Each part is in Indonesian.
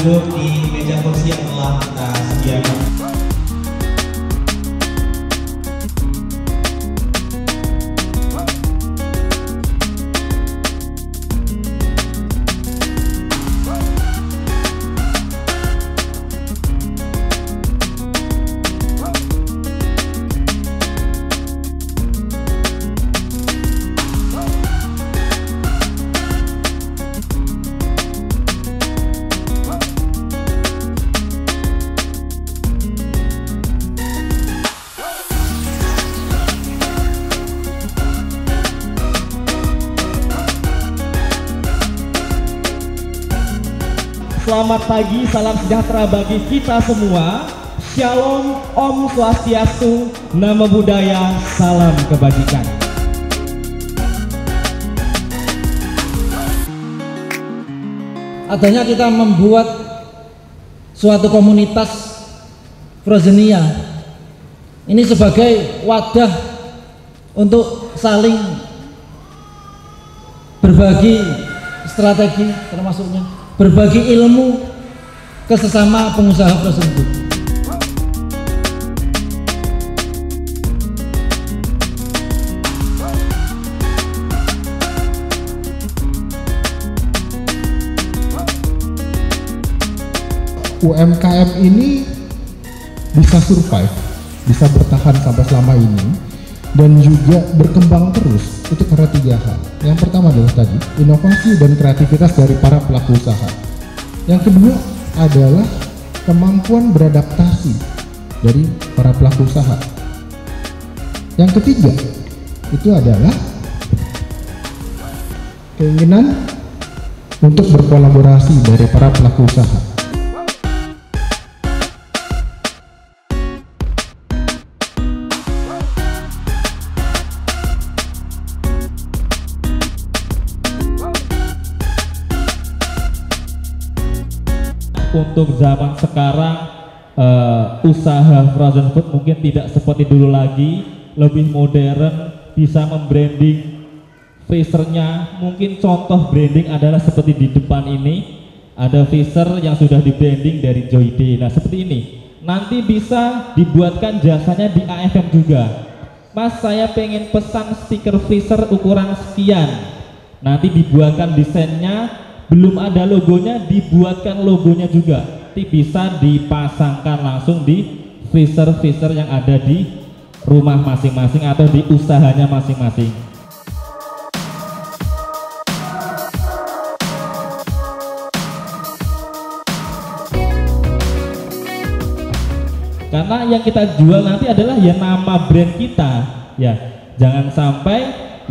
duduk di meja kursi yang telah kita sediakan. Selamat pagi, salam sejahtera bagi kita semua. Shalom, Om Swastiastu, Namo Buddhaya, salam kebajikan. Adanya kita membuat suatu komunitas Frozenia ini sebagai wadah untuk saling berbagi strategi, termasuknya berbagi ilmu ke sesama pengusaha frozen food. UMKM ini bisa survive, bisa bertahan sampai selama ini, dan juga berkembang terus itu karena 3 hal. Yang pertama adalah tadi inovasi dan kreativitas dari para pelaku usaha. Yang kedua adalah kemampuan beradaptasi dari para pelaku usaha. Yang ketiga itu adalah keinginan untuk berkolaborasi dari para pelaku usaha. Untuk zaman sekarang usaha frozen food mungkin tidak seperti dulu lagi, lebih modern, bisa membranding freezernya. Mungkin contoh branding adalah seperti di depan ini ada freezer yang sudah di branding dari Joyday. Nah seperti ini, nanti bisa dibuatkan jasanya di AFM juga. Mas, saya pengen pesan stiker freezer ukuran sekian, nanti dibuatkan desainnya. Belum ada logonya, dibuatkan logonya juga. Nanti bisa dipasangkan langsung di freezer-freezer yang ada di rumah masing-masing atau di usahanya masing-masing. Karena yang kita jual nanti adalah ya nama brand kita, ya. Jangan sampai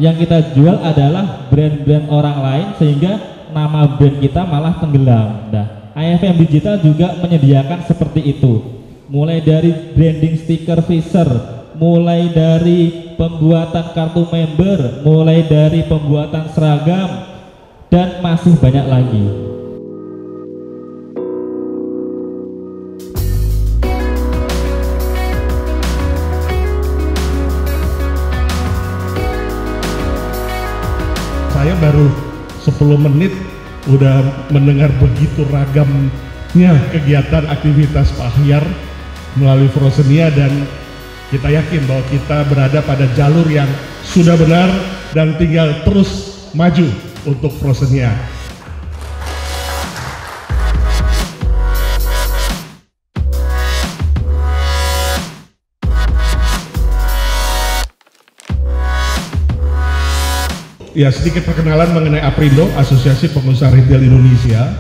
yang kita jual adalah brand-brand orang lain sehingga nama brand kita malah tenggelam. Nah, AFM Digital juga menyediakan seperti itu. Mulai dari branding stiker freezer, mulai dari pembuatan kartu member, mulai dari pembuatan seragam, dan masih banyak lagi. Saya baru 10 menit udah mendengar begitu ragamnya kegiatan aktivitas Pak Ahyar melalui Frozenia, dan kita yakin bahwa kita berada pada jalur yang sudah benar dan tinggal terus maju untuk Frozenia. Ya, sedikit perkenalan mengenai Aprindo, Asosiasi Pengusaha Retail Indonesia,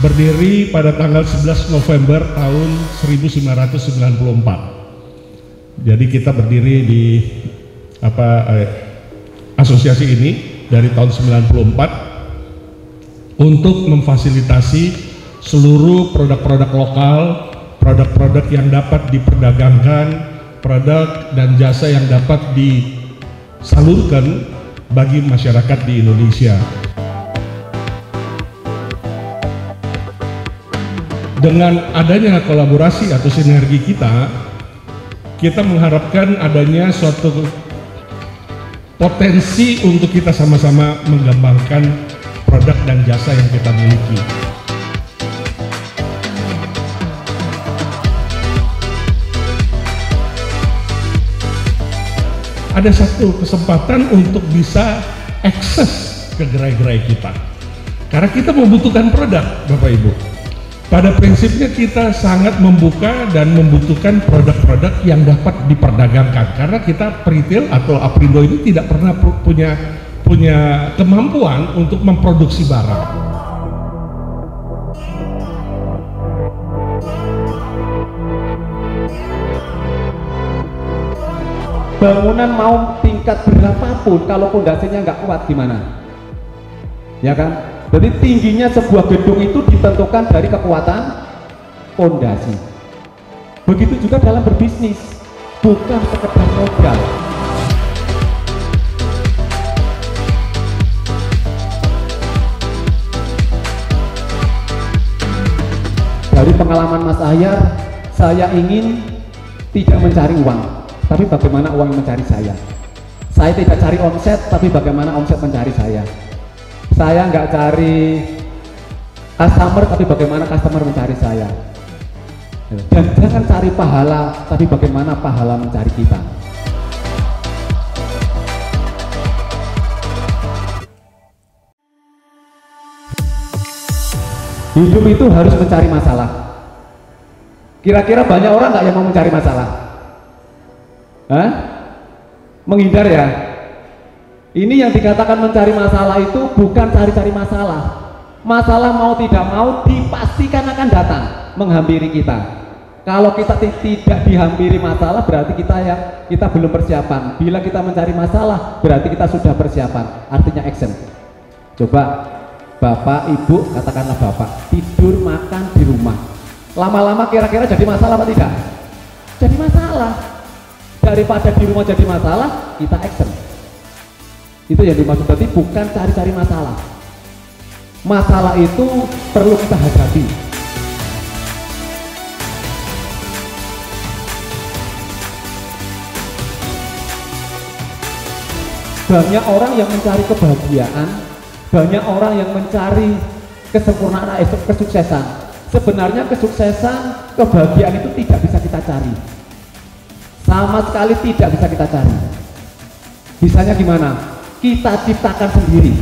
berdiri pada tanggal 11 November tahun 1994. Jadi kita berdiri di asosiasi ini dari tahun 94 untuk memfasilitasi seluruh produk-produk lokal, produk-produk yang dapat diperdagangkan, produk dan jasa yang dapat disalurkan bagi masyarakat di Indonesia. Dengan adanya kolaborasi atau sinergi kita mengharapkan adanya suatu potensi untuk kita sama-sama mengembangkan produk dan jasa yang kita miliki. ada satu kesempatan untuk bisa akses ke gerai-gerai kita. Karena kita membutuhkan produk, Bapak Ibu. Pada prinsipnya kita sangat membuka dan membutuhkan produk-produk yang dapat diperdagangkan. Karena kita retail atau Aprindo ini tidak pernah punya kemampuan untuk memproduksi barang. Bangunan mau tingkat berapapun, kalau pondasinya nggak kuat gimana? Ya kan? Jadi tingginya sebuah gedung itu ditentukan dari kekuatan pondasi. Begitu juga dalam berbisnis, bukan sekedar modal. Dari pengalaman Mas Ahyar, saya ingin tidak mencari uang, tapi bagaimana uang mencari saya. Saya tidak cari omset, tapi bagaimana omset mencari saya. Saya nggak cari customer, tapi bagaimana customer mencari saya. Dan jangan cari pahala, tapi bagaimana pahala mencari kita. Hidup itu harus mencari masalah. Kira-kira banyak orang nggak yang mau mencari masalah? Hah? Menghindar ya? Ini yang dikatakan mencari masalah itu bukan cari-cari masalah. Masalah mau tidak mau dipastikan akan datang menghampiri kita. Kalau kita tidak dihampiri masalah, berarti kita belum persiapan. Bila kita mencari masalah, berarti kita sudah persiapan. Artinya action. Coba Bapak, Ibu, katakanlah Bapak tidur makan di rumah. Lama-lama kira-kira jadi masalah apa tidak? Jadi masalah. Daripada di rumah jadi masalah, kita action. Itu yang dimaksud tadi, bukan cari-cari masalah. Masalah itu perlu kita hadapi. Banyak orang yang mencari kebahagiaan, banyak orang yang mencari kesempurnaan, kesuksesan. Sebenarnya kesuksesan, kebahagiaan itu tidak bisa kita cari. Sama sekali tidak bisa kita cari. Bisanya gimana? Kita ciptakan sendiri.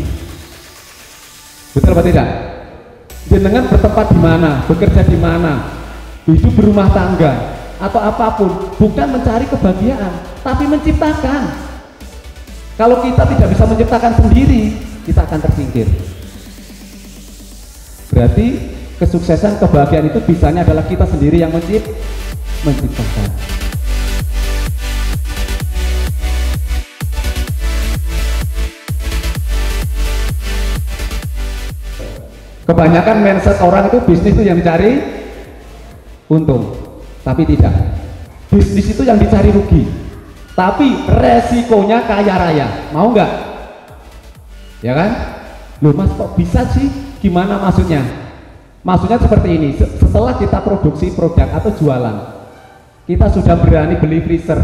Betul apa tidak? Jenengan bertempat di mana, bekerja di mana, hidup berumah tangga atau apapun, bukan mencari kebahagiaan, tapi menciptakan. Kalau kita tidak bisa menciptakan sendiri, kita akan tersingkir. Berarti kesuksesan, kebahagiaan itu bisanya adalah kita sendiri yang menciptakan. Kebanyakan mindset orang itu bisnis itu yang dicari untung, tapi tidak. Bisnis itu yang dicari rugi, tapi resikonya kaya raya. Mau nggak? Ya kan? Loh Mas, kok bisa sih? Gimana maksudnya? Maksudnya seperti ini. Setelah kita produksi produk atau jualan, kita sudah berani beli freezer,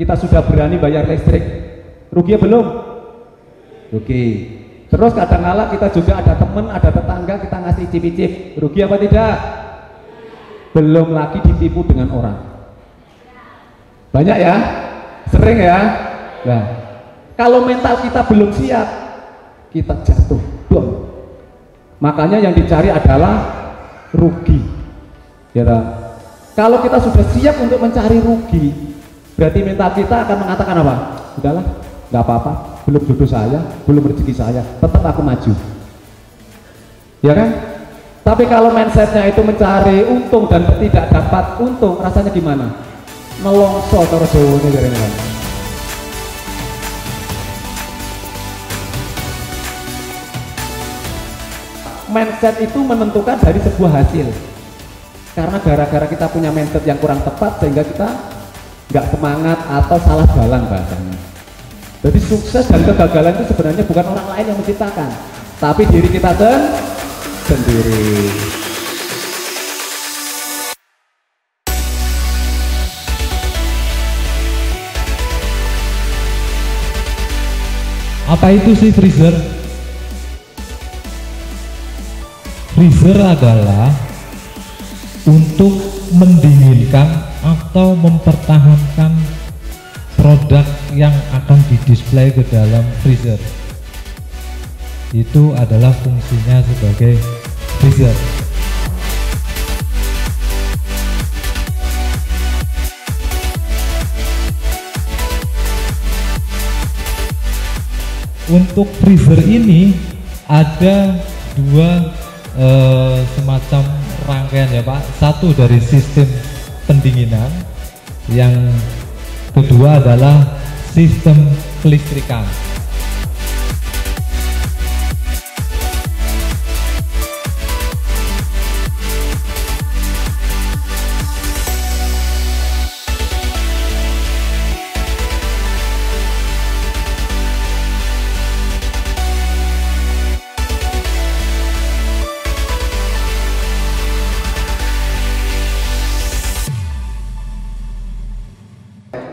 kita sudah berani bayar listrik. Rugi belum? Rugi. Terus kadang-kala kita juga ada teman, ada tetangga, kita ngasih icip-icip. Rugi apa tidak? Belum lagi ditipu dengan orang. Banyak ya? Sering ya? Nah, kalau mental kita belum siap, kita jatuh. Down. Makanya yang dicari adalah rugi. Ya, kalau kita sudah siap untuk mencari rugi, berarti mental kita akan mengatakan apa? Udahlah, nggak apa-apa. Belum jodoh saya, belum rezeki saya, tetap aku maju. Ya kan? Tapi kalau mindsetnya itu mencari untung dan tidak dapat untung, rasanya gimana? Nelongso cara Jawane jarene kan. Mindset itu menentukan dari sebuah hasil. Karena gara-gara kita punya mindset yang kurang tepat, sehingga kita nggak semangat atau salah jalan bahasanya. Jadi sukses dan kegagalan itu sebenarnya bukan orang lain yang menciptakan, tapi diri kita sendiri. Apa itu sih freezer? Freezer adalah untuk mendinginkan atau mempertahankan produk yang akan didisplay ke dalam freezer. Itu adalah fungsinya sebagai freezer. Untuk freezer ini ada dua semacam rangkaian ya Pak. Satu dari sistem pendinginan, yang kedua adalah sistem kelistrikan.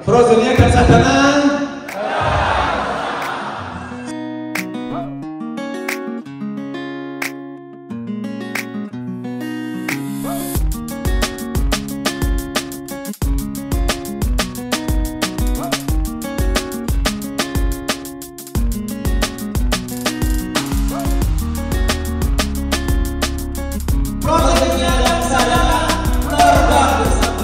Frozennya dan sadana. Frozennya dan sadana terbang bersama.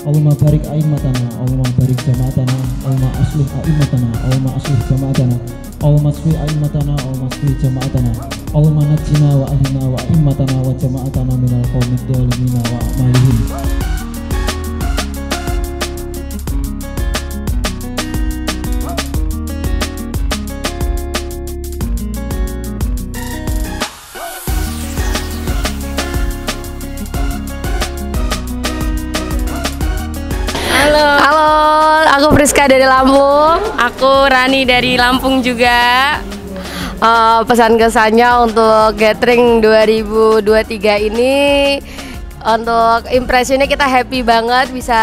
Allahumma barik a'immatana, Allahumma barik jama'atana, Allahumma aslih a'immatana, Allahumma aslih jama'atana, Allahumma asfi a'immatana, Allahumma asfi jama'atana, Allahumma najjina wa ahlina wa a'immatana wa jama'atana minal qawmid dhalimina wa a'malihim. Halo, aku Friska dari Lampung. Aku Rani dari Lampung juga. Pesan kesannya untuk Gathering 2023 ini, untuk impresinya kita happy banget, bisa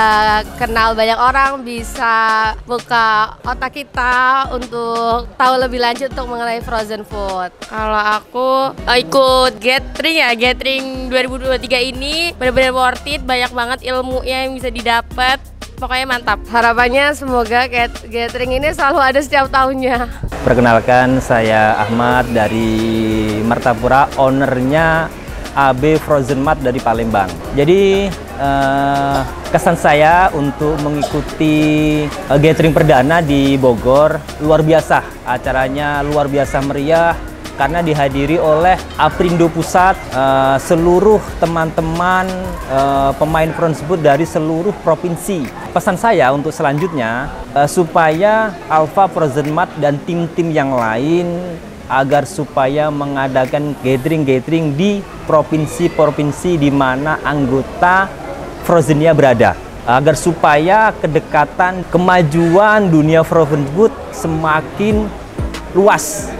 kenal banyak orang, bisa buka otak kita untuk tahu lebih lanjut untuk mengenai frozen food. Kalau aku ikut Gathering 2023 ini benar-benar worth it, banyak banget ilmunya yang bisa didapat. Pokoknya mantap. Harapannya semoga Gathering ini selalu ada setiap tahunnya. Perkenalkan, saya Ahmad dari Martapura, ownernya AB Frozen Mart dari Palembang. Jadi kesan saya untuk mengikuti Gathering perdana di Bogor luar biasa. Acaranya luar biasa meriah karena dihadiri oleh Aprindo Pusat, seluruh teman-teman pemain frozen food dari seluruh provinsi. Pesan saya untuk selanjutnya supaya Alpha Frozen Mart dan tim-tim yang lain agar supaya mengadakan gathering di provinsi-provinsi di mana anggota Frozennya berada, agar supaya kedekatan kemajuan dunia frozen food semakin luas.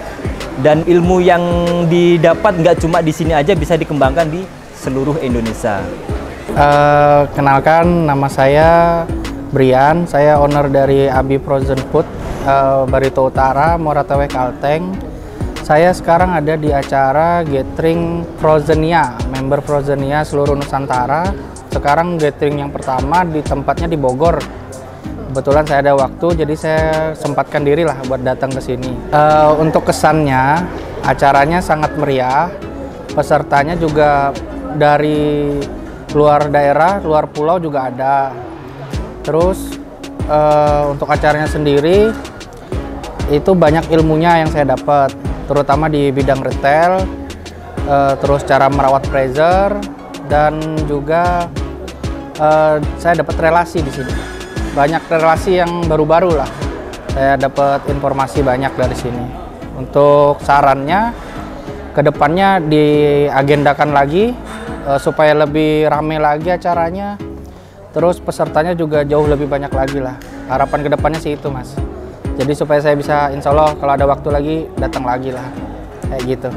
Dan ilmu yang didapat nggak cuma di sini aja, bisa dikembangkan di seluruh Indonesia. Kenalkan, nama saya Brian, saya owner dari Abi Frozen Food Barito Utara, Moratewe, Kalteng. Saya sekarang ada di acara Gathering Frozenia, member Frozenia seluruh Nusantara. Sekarang Gathering yang pertama di tempatnya di Bogor. Kebetulan saya ada waktu, jadi saya sempatkan diri lah buat datang ke sini. Untuk kesannya, acaranya sangat meriah. Pesertanya juga dari luar daerah, luar pulau juga ada. Terus untuk acaranya sendiri itu banyak ilmunya yang saya dapat, terutama di bidang retail, terus cara merawat freezer, dan juga saya dapat relasi di sini. Banyak relasi yang baru-baru lah. Saya dapat informasi banyak dari sini. Untuk sarannya, kedepannya diagendakan lagi supaya lebih rame lagi acaranya. Terus pesertanya juga jauh lebih banyak lagi lah. Harapan kedepannya sih itu, Mas. Jadi supaya saya bisa, insya Allah kalau ada waktu lagi datang lagi lah, kayak gitu.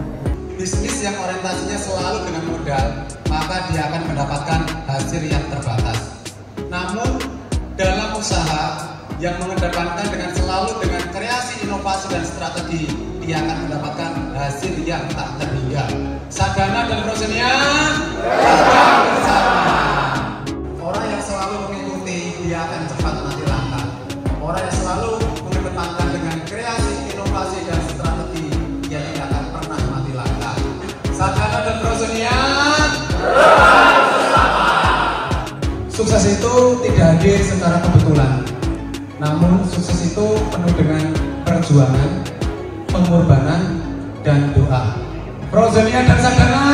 Bisnis yang orientasinya selalu dengan modal, maka dia akan mendapatkan hasil yang terbatas. Namun dalam usaha yang mengedepankan selalu dengan kreasi, inovasi, dan strategi, dia akan mendapatkan hasil yang tak terhingga. Sadana dan Frozennia bersama. Orang yang selalu mengikuti, dia akan cepat mati langkah. Orang yang selalu mengedepankan dengan kreasi, inovasi, dan strategi, dia tidak akan pernah mati langkah. Sadana dan Frozennia bersama. Sukses itu tidak hadir secara kebetulan, namun sukses itu penuh dengan perjuangan, pengorbanan, dan doa. Frozennia dan Sadana